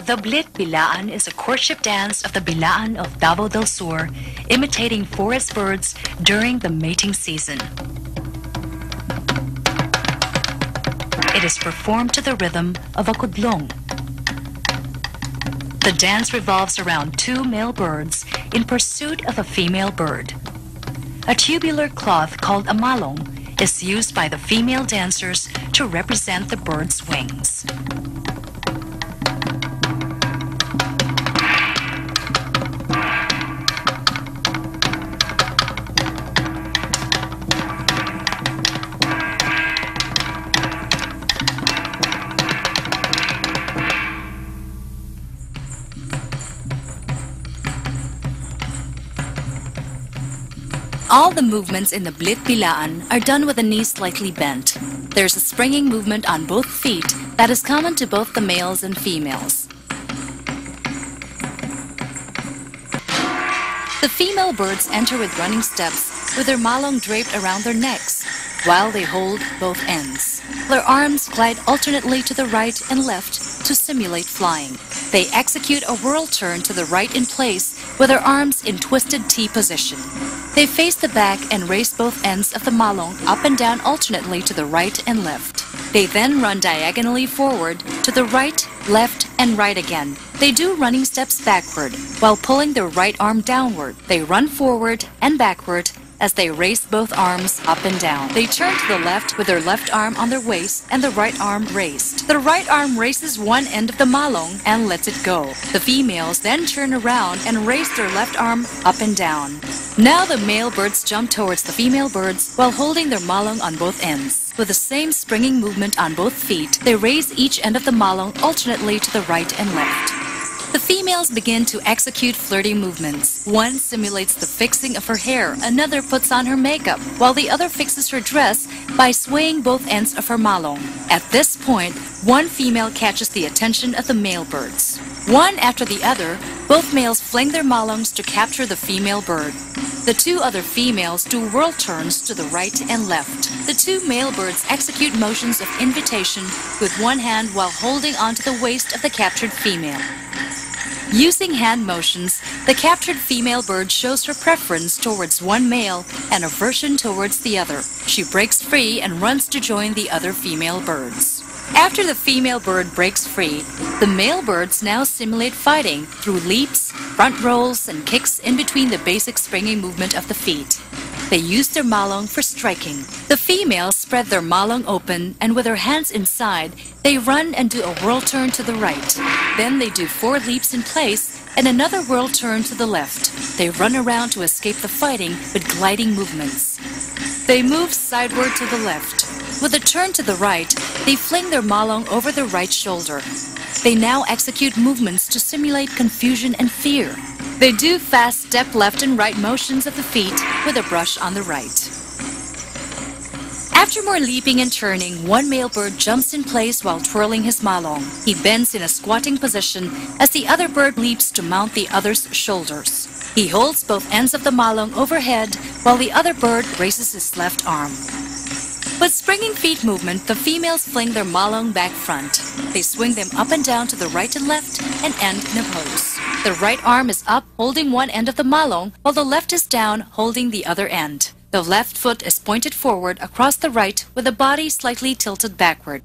The Blit Bilaan is a courtship dance of the Bilaan of Davao del Sur, imitating forest birds during the mating season. It is performed to the rhythm of a kudlong. The dance revolves around two male birds in pursuit of a female bird. A tubular cloth called a malong is used by the female dancers to represent the bird's wings. All the movements in the Blit Bilaan are done with the knees slightly bent. There's a springing movement on both feet that is common to both the males and females. The female birds enter with running steps with their malong draped around their necks while they hold both ends. Their arms glide alternately to the right and left to simulate flying. They execute a whirl turn to the right in place with their arms in twisted T position. They face the back and raise both ends of the malong up and down alternately to the right and left. They then run diagonally forward to the right, left, and right again. They do running steps backward while pulling their right arm downward. They run forward and backward as they raise both arms up and down. They turn to the left with their left arm on their waist and the right arm raised. The right arm raises one end of the malong and lets it go. The females then turn around and raise their left arm up and down. Now the male birds jump towards the female birds while holding their malong on both ends. With the same springing movement on both feet, they raise each end of the malong alternately to the right and left. The females begin to execute flirty movements. One simulates the fixing of her hair, another puts on her makeup, while the other fixes her dress by swaying both ends of her malong. At this point, one female catches the attention of the male birds. One after the other, both males fling their malongs to capture the female bird. The two other females do whirl turns to the right and left. The two male birds execute motions of invitation with one hand while holding onto the waist of the captured female. Using hand motions, the captured female bird shows her preference towards one male and aversion towards the other. She breaks free and runs to join the other female birds. After the female bird breaks free, the male birds now simulate fighting through leaps, front rolls, and kicks in between the basic springing movement of the feet. They use their malong for striking. The females spread their malong open and with their hands inside, they run and do a whirl turn to the right. Then they do 4 leaps in place and another whirl turn to the left. They run around to escape the fighting with gliding movements. They move sideward to the left. With a turn to the right, they fling their malong over their right shoulder. They now execute movements to simulate confusion and fear. They do fast step left and right motions of the feet with a brush on the right. After more leaping and turning, one male bird jumps in place while twirling his malong. He bends in a squatting position as the other bird leaps to mount the other's shoulders. He holds both ends of the malong overhead while the other bird raises his left arm. With springing feet movement, the females fling their malong back front. They swing them up and down to the right and left and end in a pose. The right arm is up, holding one end of the malong, while the left is down, holding the other end. The left foot is pointed forward across the right with the body slightly tilted backward.